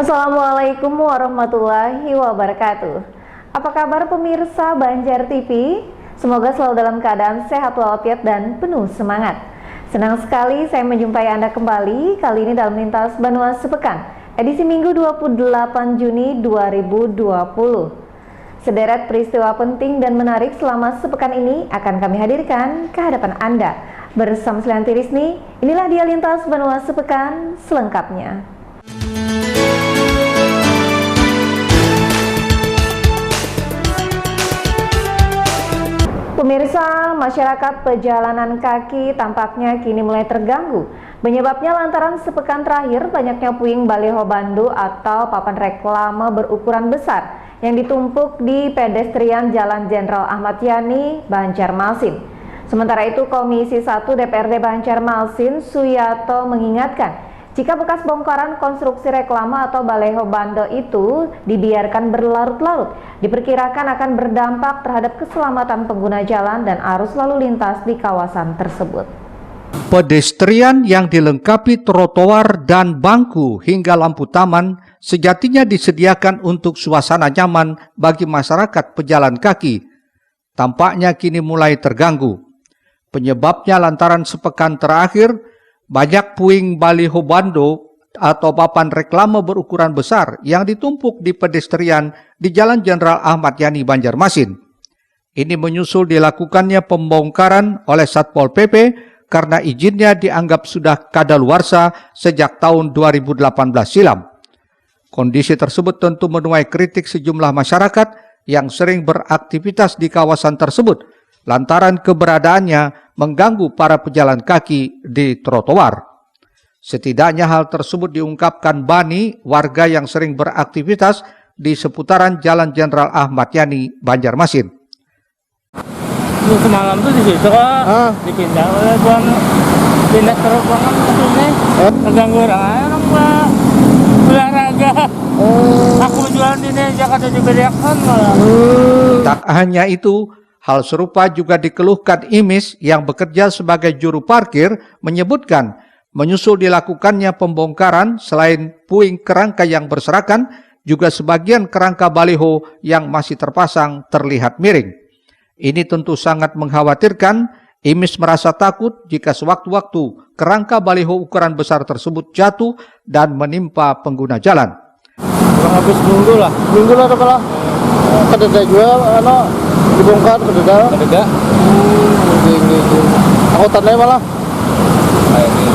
Assalamualaikum warahmatullahi wabarakatuh. Apa kabar pemirsa Banjar TV? Semoga selalu dalam keadaan sehat walafiat dan penuh semangat. Senang sekali saya menjumpai Anda kembali, kali ini dalam Lintas Banua Sepekan, edisi Minggu 28 Juni 2020. Sederet peristiwa penting dan menarik selama sepekan ini akan kami hadirkan ke hadapan Anda. Bersama Selianti Rizni, inilah dia Lintas Banua Sepekan selengkapnya. Pemirsa, masyarakat pejalan kaki tampaknya kini mulai terganggu. Penyebabnya lantaran sepekan terakhir banyaknya puing baliho bandu atau papan reklame berukuran besar yang ditumpuk di pedestrian Jalan Jenderal Ahmad Yani, Banjarmasin. Sementara itu, Komisi 1 DPRD Banjarmasin, Suyato, mengingatkan jika bekas bongkaran konstruksi reklame atau baliho bando itu dibiarkan berlarut-larut, diperkirakan akan berdampak terhadap keselamatan pengguna jalan dan arus lalu lintas di kawasan tersebut. Pedestrian yang dilengkapi trotoar dan bangku hingga lampu taman sejatinya disediakan untuk suasana nyaman bagi masyarakat pejalan kaki. Tampaknya kini mulai terganggu. Penyebabnya lantaran sepekan terakhir banyak puing baliho bando atau papan reklame berukuran besar yang ditumpuk di pedestrian di Jalan Jenderal Ahmad Yani, Banjarmasin. Ini menyusul dilakukannya pembongkaran oleh Satpol PP karena izinnya dianggap sudah kadaluarsa sejak tahun 2018 silam. Kondisi tersebut tentu menuai kritik sejumlah masyarakat yang sering beraktivitas di kawasan tersebut lantaran keberadaannya mengganggu para pejalan kaki di trotoar. Setidaknya hal tersebut diungkapkan Bani, warga yang sering beraktivitas di seputaran Jalan Jenderal Ahmad Yani, Banjarmasin. Semalam tuh di situ kok dipindah oleh pindah terus banget maksudnya terganggu orang olahraga. Aku jualan di Jakarta juga diakon malah. Tak hanya itu, hal serupa juga dikeluhkan Imis yang bekerja sebagai juru parkir, menyebutkan menyusul dilakukannya pembongkaran selain puing kerangka yang berserakan, juga sebagian kerangka baliho yang masih terpasang terlihat miring. Ini tentu sangat mengkhawatirkan. Imis merasa takut jika sewaktu-waktu kerangka baliho ukuran besar tersebut jatuh dan menimpa pengguna jalan. Kurang habis minggu lah kepala. Kededa juga dibongkar kededa. Aku tanda malah.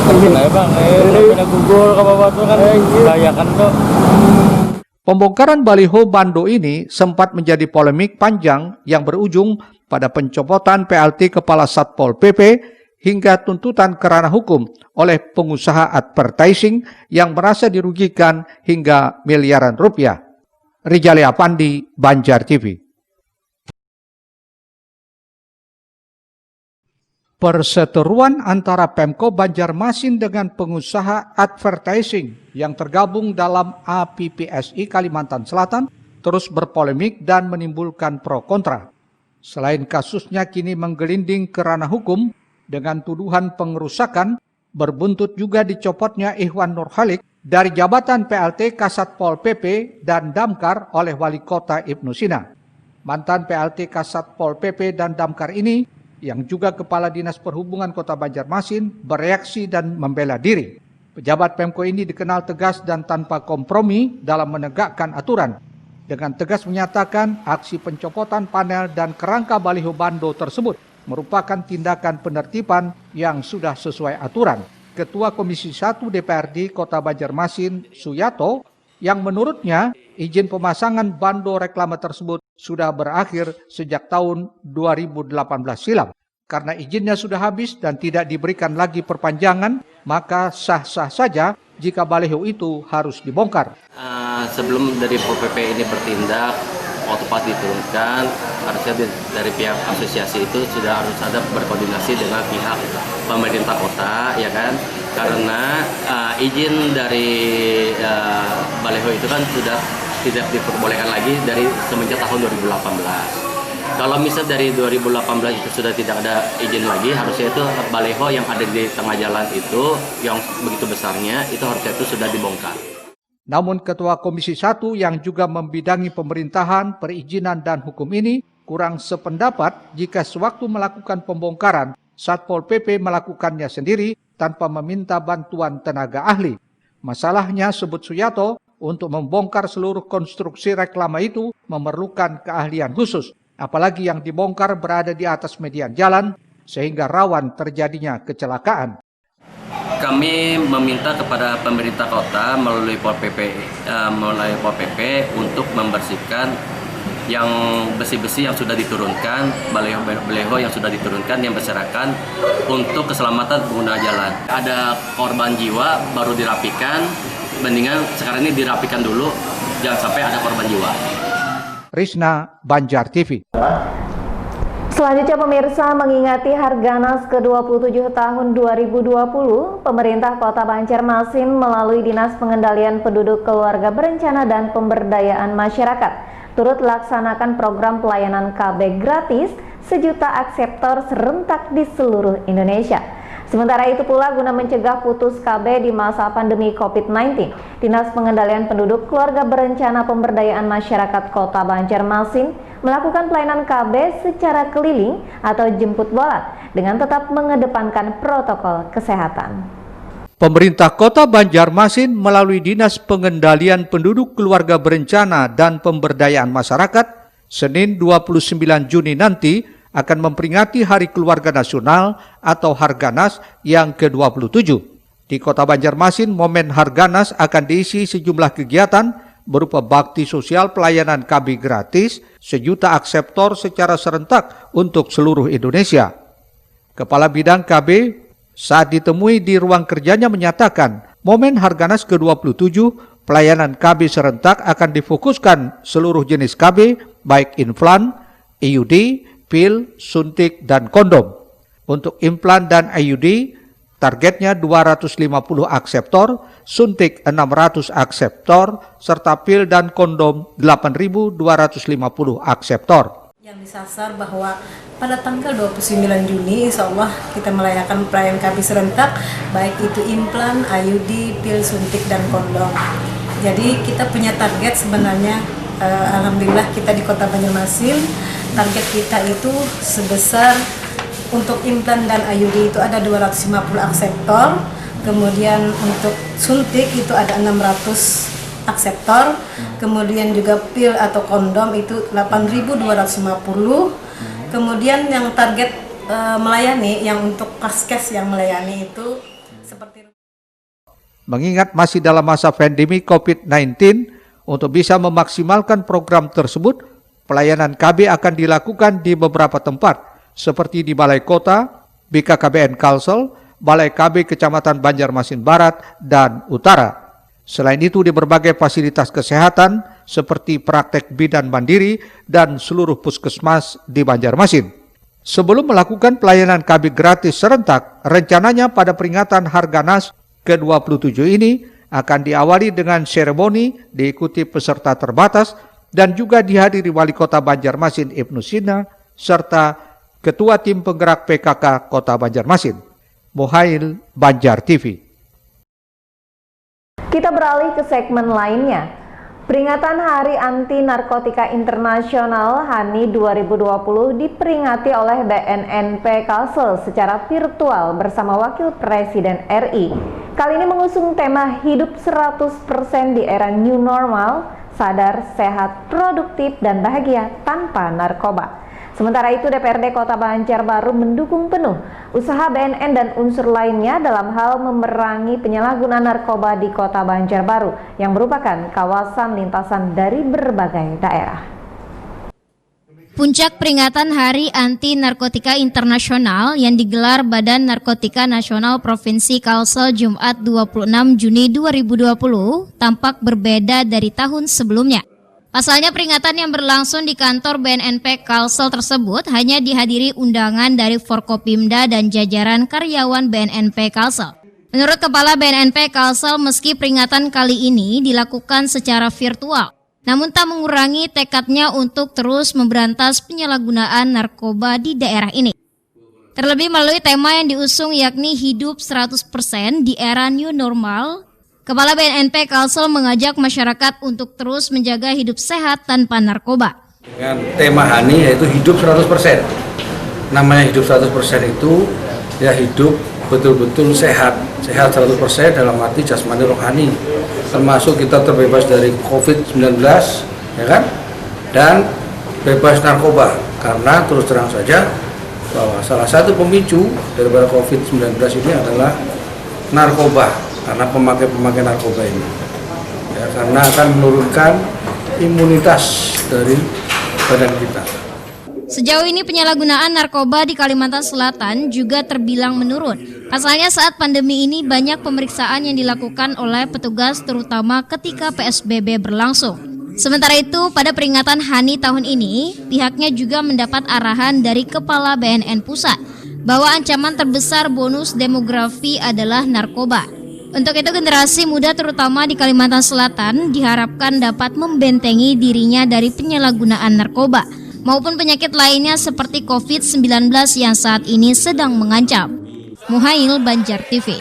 Ini bang, udah gugur ke bawah tuh kan bahayakan tuh. Pembongkaran baliho bando ini sempat menjadi polemik panjang yang berujung pada pencopotan PLT Kepala Satpol PP hingga tuntutan kerana hukum oleh pengusaha advertising yang merasa dirugikan hingga miliaran rupiah. Rijali Apandi, Banjar TV. Perseteruan antara Pemko Banjarmasin dengan pengusaha advertising yang tergabung dalam APPSI Kalimantan Selatan terus berpolemik dan menimbulkan pro kontra. Selain kasusnya kini menggelinding ke ranah hukum dengan tuduhan pengerusakan, berbuntut juga dicopotnya Ikhwan Nurhalik dari jabatan PLT Kasatpol PP dan Damkar oleh Wali Kota Ibnu Sina. Mantan PLT Kasatpol PP dan Damkar ini yang juga Kepala Dinas Perhubungan Kota Banjarmasin bereaksi dan membela diri. Pejabat Pemko ini dikenal tegas dan tanpa kompromi dalam menegakkan aturan. Dengan tegas menyatakan aksi pencopotan panel dan kerangka baliho bando tersebut merupakan tindakan penertiban yang sudah sesuai aturan. Ketua Komisi 1 DPRD Kota Banjarmasin, Suyato, yang menurutnya izin pemasangan bando reklame tersebut sudah berakhir sejak tahun 2018 silam. Karena izinnya sudah habis dan tidak diberikan lagi perpanjangan, maka sah-sah saja jika baliho itu harus dibongkar. Sebelum dari Pol PP ini bertindak, waktu pas diturunkan, harusnya dari pihak asosiasi itu sudah harus ada berkoordinasi dengan pihak pemerintah kota, ya kan? Karena izin dari baliho itu kan sudah tidak diperbolehkan lagi dari semenjak tahun 2018. Kalau misal dari 2018 itu sudah tidak ada izin lagi, harusnya itu baliho yang ada di tengah jalan itu yang begitu besarnya itu harusnya itu sudah dibongkar. Namun Ketua Komisi 1 yang juga membidangi pemerintahan, perizinan, dan hukum ini kurang sependapat jika sewaktu melakukan pembongkaran, Satpol PP melakukannya sendiri tanpa meminta bantuan tenaga ahli. Masalahnya, sebut Suyato, untuk membongkar seluruh konstruksi reklama itu memerlukan keahlian khusus, apalagi yang dibongkar berada di atas median jalan, sehingga rawan terjadinya kecelakaan. Kami meminta kepada pemerintah kota melalui Pol PP untuk membersihkan yang besi-besi yang sudah diturunkan, baleho yang sudah diturunkan yang berserakan untuk keselamatan pengguna jalan. Ada korban jiwa baru dirapikan, mendingan sekarang ini dirapikan dulu, jangan sampai ada korban jiwa. Risna, Banjar TV. Selanjutnya pemirsa, mengingati Harganas ke-27 tahun 2020, pemerintah Kota Banjarmasin melalui Dinas Pengendalian Penduduk Keluarga Berencana dan Pemberdayaan Masyarakat turut laksanakan program pelayanan KB gratis sejuta akseptor serentak di seluruh Indonesia. Sementara itu pula guna mencegah putus KB di masa pandemi COVID-19, Dinas Pengendalian Penduduk Keluarga Berencana Pemberdayaan Masyarakat Kota Banjarmasin melakukan pelayanan KB secara keliling atau jemput bola dengan tetap mengedepankan protokol kesehatan. Pemerintah Kota Banjarmasin melalui Dinas Pengendalian Penduduk Keluarga Berencana dan Pemberdayaan Masyarakat Senin 29 Juni nanti akan memperingati Hari Keluarga Nasional atau Harganas yang ke-27. Di Kota Banjarmasin, momen Harganas akan diisi sejumlah kegiatan berupa bakti sosial pelayanan KB gratis sejuta akseptor secara serentak untuk seluruh Indonesia. Kepala Bidang KB saat ditemui di ruang kerjanya menyatakan, momen Harganas ke-27 pelayanan KB serentak akan difokuskan seluruh jenis KB baik implan, IUD, pil, suntik, dan kondom. Untuk implan dan IUD, targetnya 250 akseptor, suntik 600 akseptor, serta pil dan kondom 8.250 akseptor. Yang disasar bahwa pada tanggal 29 Juni, insya Allah kita melayakan pelayanan KB serentak, baik itu implan, IUD, pil, suntik, dan kondom. Jadi kita punya target sebenarnya, alhamdulillah kita di Kota Banjarmasin, target kita itu sebesar untuk implan dan IUD itu ada 250 akseptor, kemudian untuk suntik itu ada 600 akseptor, kemudian juga pil atau kondom itu 8.250, kemudian yang target melayani yang untuk Kaskes yang melayani itu seperti. Mengingat masih dalam masa pandemi COVID-19, untuk bisa memaksimalkan program tersebut, pelayanan KB akan dilakukan di beberapa tempat, seperti di Balai Kota, BKKBN Kalsel, Balai KB Kecamatan Banjarmasin Barat, dan Utara. Selain itu di berbagai fasilitas kesehatan, seperti praktek bidan mandiri, dan seluruh puskesmas di Banjarmasin. Sebelum melakukan pelayanan KB gratis serentak, rencananya pada peringatan Harganas ke-27 ini, akan diawali dengan seremoni diikuti peserta terbatas dan juga dihadiri Wali Kota Banjarmasin Ibnu Sina serta Ketua Tim Penggerak PKK Kota Banjarmasin. Muhail, Banjar TV. Kita beralih ke segmen lainnya. Peringatan Hari Anti Narkotika Internasional HANI 2020 diperingati oleh BNNP Kalsel secara virtual bersama Wakil Presiden RI. Kali ini mengusung tema hidup 100% di era new normal, sadar, sehat, produktif, dan bahagia tanpa narkoba. Sementara itu DPRD Kota Banjarbaru mendukung penuh usaha BNN dan unsur lainnya dalam hal memerangi penyalahgunaan narkoba di Kota Banjarbaru yang merupakan kawasan lintasan dari berbagai daerah. Puncak peringatan Hari Anti Narkotika Internasional yang digelar Badan Narkotika Nasional Provinsi Kalsel Jumat 26 Juni 2020 tampak berbeda dari tahun sebelumnya. Pasalnya peringatan yang berlangsung di kantor BNNP Kalsel tersebut hanya dihadiri undangan dari Forkopimda dan jajaran karyawan BNNP Kalsel. Menurut Kepala BNNP Kalsel, meski peringatan kali ini dilakukan secara virtual, namun tak mengurangi tekadnya untuk terus memberantas penyalahgunaan narkoba di daerah ini. Terlebih melalui tema yang diusung yakni hidup 100% di era new normal, Kepala BNNP Kalsel mengajak masyarakat untuk terus menjaga hidup sehat tanpa narkoba. Dengan tema Hani yaitu hidup 100%. Namanya hidup 100% itu ya hidup betul-betul sehat. Sehat 100% dalam arti jasmani rohani. Termasuk kita terbebas dari COVID-19, ya kan? Dan bebas narkoba. Karena terus terang saja bahwa salah satu pemicu daripada COVID-19 ini adalah narkoba. Karena pemakai narkoba ini. Ya, karena akan menurunkan imunitas dari badan kita. Sejauh ini penyalahgunaan narkoba di Kalimantan Selatan juga terbilang menurun. Pasalnya saat pandemi ini banyak pemeriksaan yang dilakukan oleh petugas terutama ketika PSBB berlangsung. Sementara itu pada peringatan Hani tahun ini, pihaknya juga mendapat arahan dari Kepala BNN Pusat bahwa ancaman terbesar bonus demografi adalah narkoba. Untuk itu generasi muda terutama di Kalimantan Selatan diharapkan dapat membentengi dirinya dari penyalahgunaan narkoba maupun penyakit lainnya seperti COVID-19 yang saat ini sedang mengancam. Muhail, Banjar TV.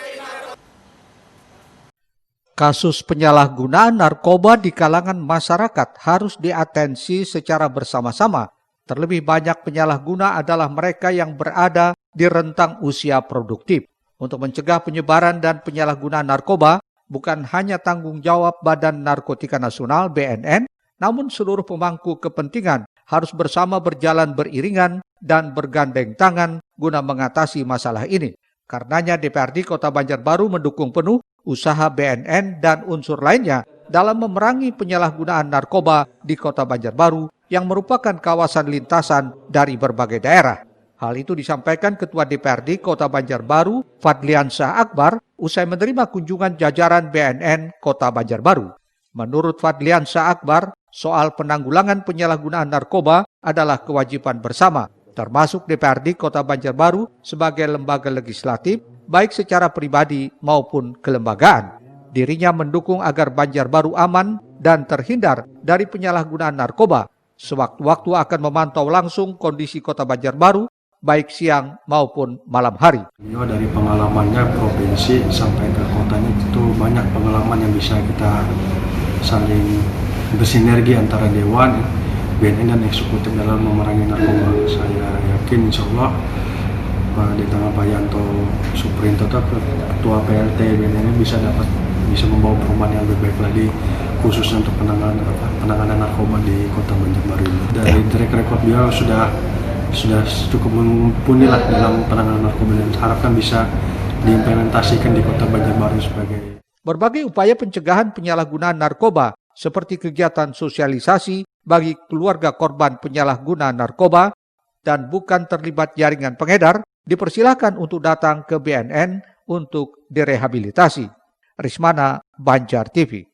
Kasus penyalahgunaan narkoba di kalangan masyarakat harus diatensi secara bersama-sama. Terlebih banyak penyalahguna adalah mereka yang berada di rentang usia produktif. Untuk mencegah penyebaran dan penyalahgunaan narkoba, bukan hanya tanggung jawab Badan Narkotika Nasional (BNN), namun seluruh pemangku kepentingan harus bersama berjalan beriringan dan bergandeng tangan guna mengatasi masalah ini. Karenanya DPRD Kota Banjarbaru mendukung penuh usaha BNN dan unsur lainnya dalam memerangi penyalahgunaan narkoba di Kota Banjarbaru yang merupakan kawasan lintasan dari berbagai daerah. Hal itu disampaikan Ketua DPRD Kota Banjarbaru, Fadliansyah Akbar, usai menerima kunjungan jajaran BNN Kota Banjarbaru. Menurut Fadliansyah Akbar, soal penanggulangan penyalahgunaan narkoba adalah kewajiban bersama, termasuk DPRD Kota Banjarbaru sebagai lembaga legislatif, baik secara pribadi maupun kelembagaan. Dirinya mendukung agar Banjarbaru aman dan terhindar dari penyalahgunaan narkoba. Sewaktu-waktu akan memantau langsung kondisi Kota Banjarbaru, baik siang maupun malam hari. Dari pengalamannya provinsi sampai ke kotanya itu banyak pengalaman yang bisa kita saling bersinergi antara Dewan, BNN dan eksekutif dalam memerangi narkoba. Saya yakin insya Allah di tangan Pak Yanto Suprinto, Ketua PLT BNN bisa membawa perubahan yang lebih baik lagi khususnya untuk penanganan narkoba di Kota Banjarbaru ini. Dari track record beliau sudah cukup mumpuni lah dalam penanganan narkoba dan harapkan bisa diimplementasikan di Kota Banjarbaru sebagai. Berbagai upaya pencegahan penyalahgunaan narkoba seperti kegiatan sosialisasi bagi keluarga korban penyalahgunaan narkoba dan bukan terlibat jaringan pengedar dipersilakan untuk datang ke BNN untuk direhabilitasi. Rismana, Banjar TV.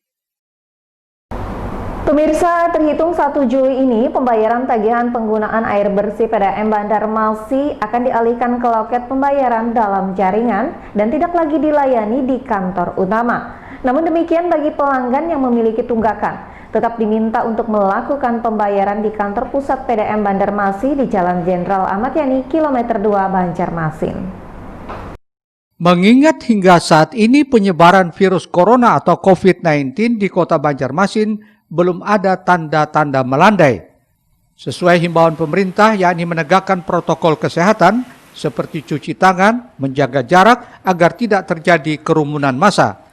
Pemirsa, terhitung 1 Juli ini, pembayaran tagihan penggunaan air bersih PDAM Banjarmasin akan dialihkan ke loket pembayaran dalam jaringan dan tidak lagi dilayani di kantor utama. Namun demikian bagi pelanggan yang memiliki tunggakan, tetap diminta untuk melakukan pembayaran di kantor pusat PDAM Banjarmasin di Jalan Jenderal Ahmad Yani, kilometer 2 Banjarmasin. Mengingat hingga saat ini penyebaran virus corona atau COVID-19 di Kota Banjarmasin belum ada tanda-tanda melandai. Sesuai himbauan pemerintah yakni menegakkan protokol kesehatan seperti cuci tangan, menjaga jarak agar tidak terjadi kerumunan massa.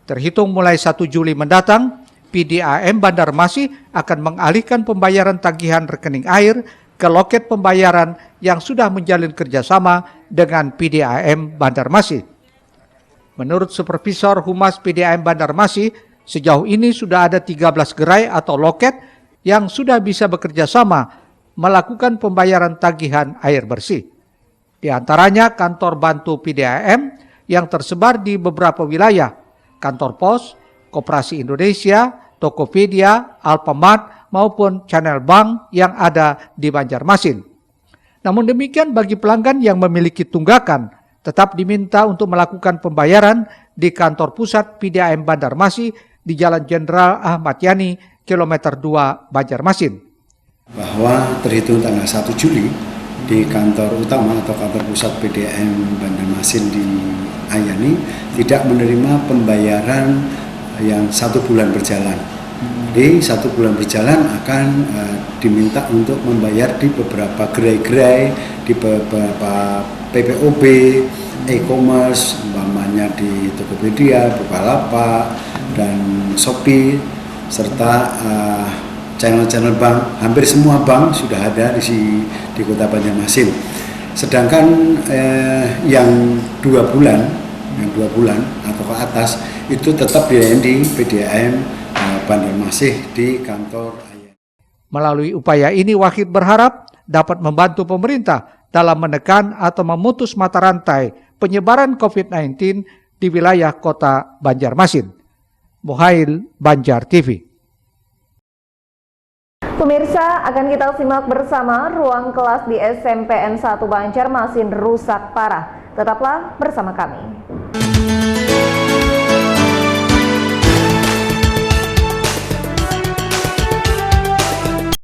Terhitung mulai 1 Juli mendatang, PDAM Banjarmasin akan mengalihkan pembayaran tagihan rekening air ke loket pembayaran yang sudah menjalin kerjasama dengan PDAM Banjarmasin. Menurut Supervisor Humas PDAM Banjarmasin, sejauh ini sudah ada 13 gerai atau loket yang sudah bisa bekerja sama melakukan pembayaran tagihan air bersih. Di antaranya kantor bantu PDAM yang tersebar di beberapa wilayah, kantor pos, Koperasi Indonesia, Tokopedia, Alfamart maupun Channel Bank yang ada di Banjarmasin. Namun demikian bagi pelanggan yang memiliki tunggakan, tetap diminta untuk melakukan pembayaran di kantor pusat PDAM Banjarmasin di Jalan Jenderal Ahmad Yani, kilometer 2 Banjarmasin. Bahwa terhitung tanggal 1 Juli di kantor utama atau kantor pusat PDAM Banjarmasin di Ayani tidak menerima pembayaran yang 1 bulan berjalan. Jadi 1 bulan berjalan akan diminta untuk membayar di beberapa gerai-gerai, di beberapa PPOB, e-commerce, umpamanya di Tokopedia, Bukalapak, dan Shopee, serta channel-channel bank. Hampir semua bank sudah ada di Kota Banjarmasin. Sedangkan yang 2 bulan atau ke atas itu tetap dilayani di PDAM Banjarmasin di kantor. Melalui upaya ini, Wahid berharap dapat membantu pemerintah dalam menekan atau memutus mata rantai penyebaran COVID-19 di wilayah Kota Banjarmasin. Muhail, Banjar TV. Pemirsa, akan kita simak bersama ruang kelas di SMPN 1 Banjarmasin rusak parah. Tetaplah bersama kami.